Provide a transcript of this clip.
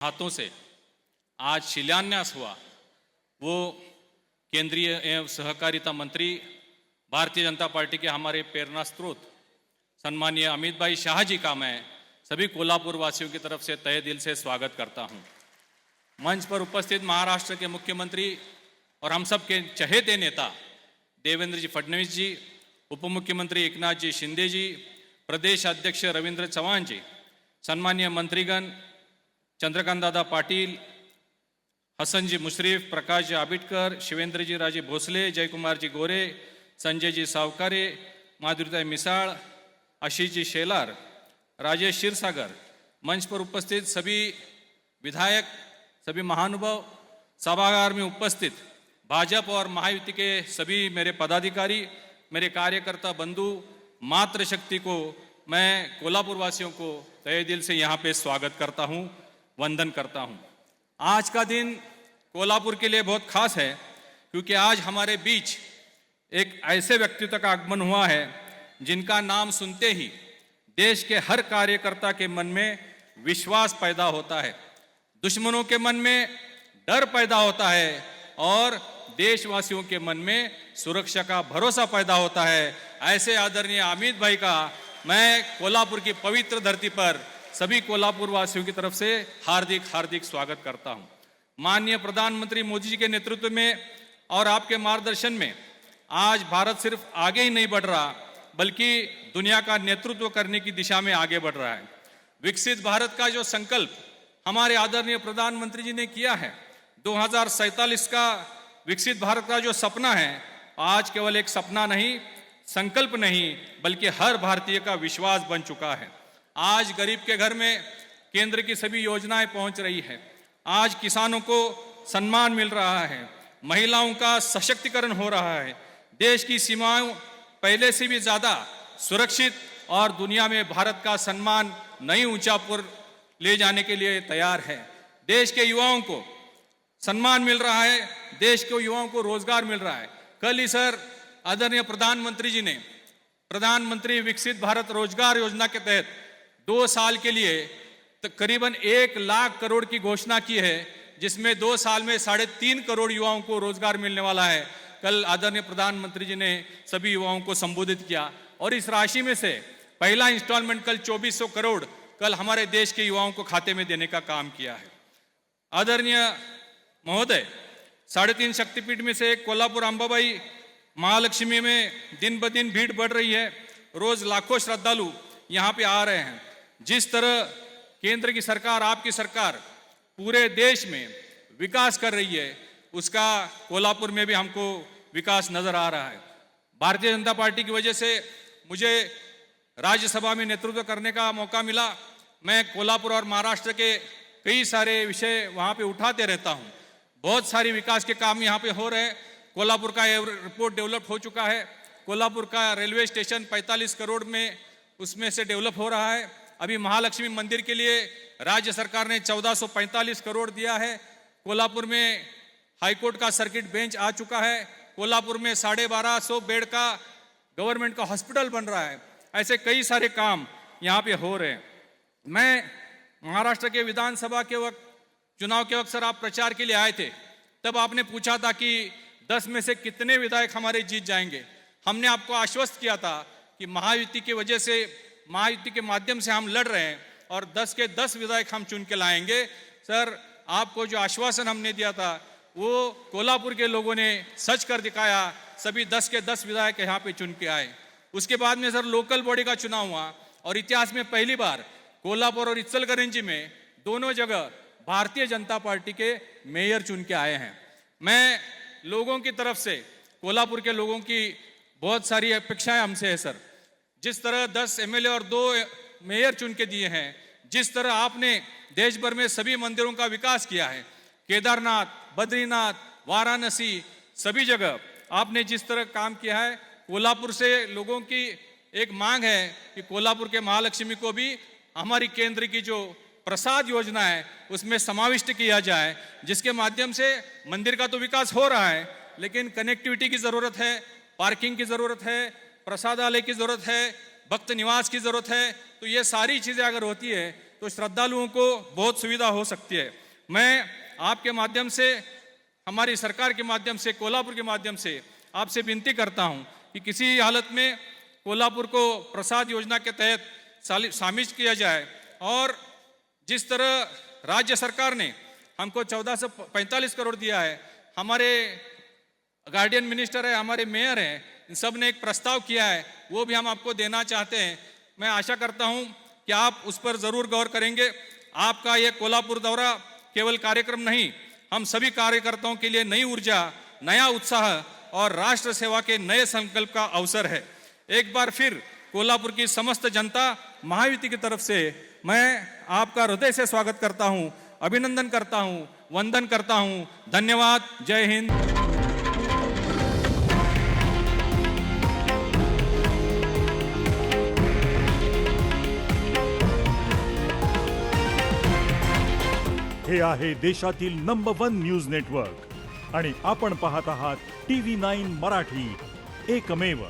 हाथों से आज शिलान्यास हुआ वो केंद्रीय एवं सहकारिता मंत्री भारतीय जनता पार्टी के हमारे प्रेरणा स्रोत सम्मानीय अमित भाई शाह जी का मैं सभी कोल्हापुर वासियों की तरफ से तहे दिल से स्वागत करता हूं। मंच पर उपस्थित महाराष्ट्र के मुख्यमंत्री और हम सब के चहेते नेता देवेंद्र जी फडणवीस जी, उप मुख्यमंत्री एकनाथ जी शिंदे जी, प्रदेश अध्यक्ष रविंद्र चव्हाण जी, सम्मानीय मंत्रीगण चंद्रकांत दादा पाटिल, हसन जी मुशरीफ, प्रकाश जी आबिटकर, शिवेंद्र जी राजे भोसले, जयकुमार जी गोरे, संजय जी सावकारे, माधुरीताई मिसाळ, आशीष जी शेलार, राजेश क्षीरसागर, मंच पर उपस्थित सभी विधायक, सभी महानुभाव, सभागार में उपस्थित भाजपा और महायुति के सभी मेरे पदाधिकारी, मेरे कार्यकर्ता बंधु, मातृशक्ति को मैं कोल्हापुर वासियों को तहे दिल से यहाँ पे स्वागत करता हूँ, वंदन करता हूँ। आज का दिन कोल्हापुर के लिए बहुत खास है क्योंकि आज हमारे बीच एक ऐसे व्यक्तित्व का आगमन हुआ है जिनका नाम सुनते ही देश के हर कार्यकर्ता के मन में विश्वास पैदा होता है, दुश्मनों के मन में डर पैदा होता है और देशवासियों के मन में सुरक्षा का भरोसा पैदा होता है। ऐसे आदरणीय अमित भाई का मैं कोल्हापुर की पवित्र धरती पर सभी कोल्हापुर वासियों की तरफ से हार्दिक हार्दिक स्वागत करता हूं। माननीय प्रधानमंत्री मोदी जी के नेतृत्व में और आपके मार्गदर्शन में आज भारत सिर्फ आगे ही नहीं बढ़ रहा बल्कि दुनिया का नेतृत्व करने की दिशा में आगे बढ़ रहा है। विकसित भारत का जो संकल्प हमारे आदरणीय प्रधानमंत्री जी ने किया है, 2047 का विकसित भारत का जो सपना है, आज केवल एक सपना नहीं, संकल्प नहीं, बल्कि हर भारतीय का विश्वास बन चुका है। आज गरीब के घर में केंद्र की सभी योजनाएं पहुंच रही है, आज किसानों को सम्मान मिल रहा है, महिलाओं का सशक्तिकरण हो रहा है, देश की सीमाएं पहले से भी ज्यादा सुरक्षित और दुनिया में भारत का सम्मान नई ऊंचाई पर ले जाने के लिए तैयार है। देश के युवाओं को सम्मान मिल रहा है, देश के युवाओं को रोजगार मिल रहा है। कल ही सर आदरणीय प्रधानमंत्री जी ने प्रधानमंत्री विकसित भारत रोजगार योजना के तहत 2 साल के लिए करीबन 1 लाख करोड़ की घोषणा की है, जिसमें 2 साल में 3.5 करोड़ युवाओं को रोजगार मिलने वाला है। कल आदरणीय प्रधानमंत्री जी ने सभी युवाओं को संबोधित किया और इस राशि में से पहला इंस्टॉलमेंट कल 2400 करोड़ कल हमारे देश के युवाओं को खाते में देने का काम किया है। आदरणीय महोदय, 3.5 शक्तिपीठ में से एक कोल्हापुर अंबाबाई महालक्ष्मी में दिन ब दिन भीड़ बढ़ रही है, रोज लाखों श्रद्धालु यहाँ पे आ रहे हैं। जिस तरह केंद्र की सरकार, आपकी सरकार पूरे देश में विकास कर रही है, उसका कोल्हापुर में भी हमको विकास नजर आ रहा है। भारतीय जनता पार्टी की वजह से मुझे राज्यसभा में नेतृत्व करने का मौका मिला। मैं कोल्हापुर और महाराष्ट्र के कई सारे विषय वहाँ पे उठाते रहता हूँ। बहुत सारी विकास के काम यहाँ पे हो रहे हैं। कोल्हापुर का एयरपोर्ट डेवलप हो चुका है, कोल्हापुर का रेलवे स्टेशन 45 करोड़ में उसमें से डेवलप हो रहा है। अभी महालक्ष्मी मंदिर के लिए राज्य सरकार ने 1445 करोड़ दिया है। कोल्हापुर में हाईकोर्ट का सर्किट बेंच आ चुका है। कोल्हापुर में 1250 बेड का गवर्नमेंट का हॉस्पिटल बन रहा है। ऐसे कई सारे काम यहाँ पे हो रहे हैं। मैं महाराष्ट्र के विधानसभा के वक्त, चुनाव के वक्त सर आप प्रचार के लिए आए थे, तब आपने पूछा था कि 10 में से कितने विधायक हमारे जीत जाएंगे। हमने आपको आश्वस्त किया था कि महायुति की वजह से, महायुति के माध्यम से हम लड़ रहे हैं और 10 के 10 विधायक हम चुन के लाएंगे। सर आपको जो आश्वासन हमने दिया था वो कोल्हापुर के लोगों ने सच कर दिखाया। सभी 10 के 10 विधायक यहाँ पे चुन के आए। उसके बाद में सर लोकल बॉडी का चुनाव हुआ और इतिहास में पहली बार कोल्हापुर और इचलकरंजी में दोनों जगह भारतीय जनता पार्टी के मेयर चुन के आए हैं। मैं लोगों की तरफ से, कोल्हापुर के लोगों की बहुत सारी अपेक्षाएं हमसे है सर। जिस तरह 10 एमएलए और 2 मेयर चुन के दिए हैं, जिस तरह आपने देश भर में सभी मंदिरों का विकास किया है, केदारनाथ, बद्रीनाथ, वाराणसी, सभी जगह आपने जिस तरह काम किया है, कोल्हापुर से लोगों की एक मांग है कि कोल्हापुर के महालक्ष्मी को भी हमारी केंद्र की जो प्रसाद योजना है उसमें समाविष्ट किया जाए, जिसके माध्यम से मंदिर का तो विकास हो रहा है लेकिन कनेक्टिविटी की जरूरत है, पार्किंग की जरूरत है, प्रसादालय की जरूरत है, भक्त निवास की जरूरत है। तो ये सारी चीजें अगर होती है तो श्रद्धालुओं को बहुत सुविधा हो सकती है। मैं आपके माध्यम से, हमारी सरकार के माध्यम से, कोल्हापुर के माध्यम से आपसे विनती करता हूं कि किसी हालत में कोल्हापुर को प्रसाद योजना के तहत शामिल किया जाए। और जिस तरह राज्य सरकार ने हमको 1445 करोड़ दिया है, हमारे गार्डियन मिनिस्टर है, हमारे मेयर हैं, इन सब ने एक प्रस्ताव किया है, वो भी हम आपको देना चाहते हैं। मैं आशा करता हूं कि आप उस पर जरूर गौर करेंगे। आपका ये कोल्हापुर दौरा केवल कार्यक्रम नहीं, हम सभी कार्यकर्ताओं के लिए नई ऊर्जा, नया उत्साह और राष्ट्र सेवा के नए संकल्प का अवसर है। एक बार फिर कोल्हापुर की समस्त जनता महायुति की तरफ से मैं आपका हृदय से स्वागत करता हूं, अभिनंदन करता हूं, वंदन करता हूं। धन्यवाद। जय हिंद। हे आहे देशातील नंबर 1 न्यूज नेटवर्क आणि आपण पाहत आहात TV9 मराठी, एकमेव।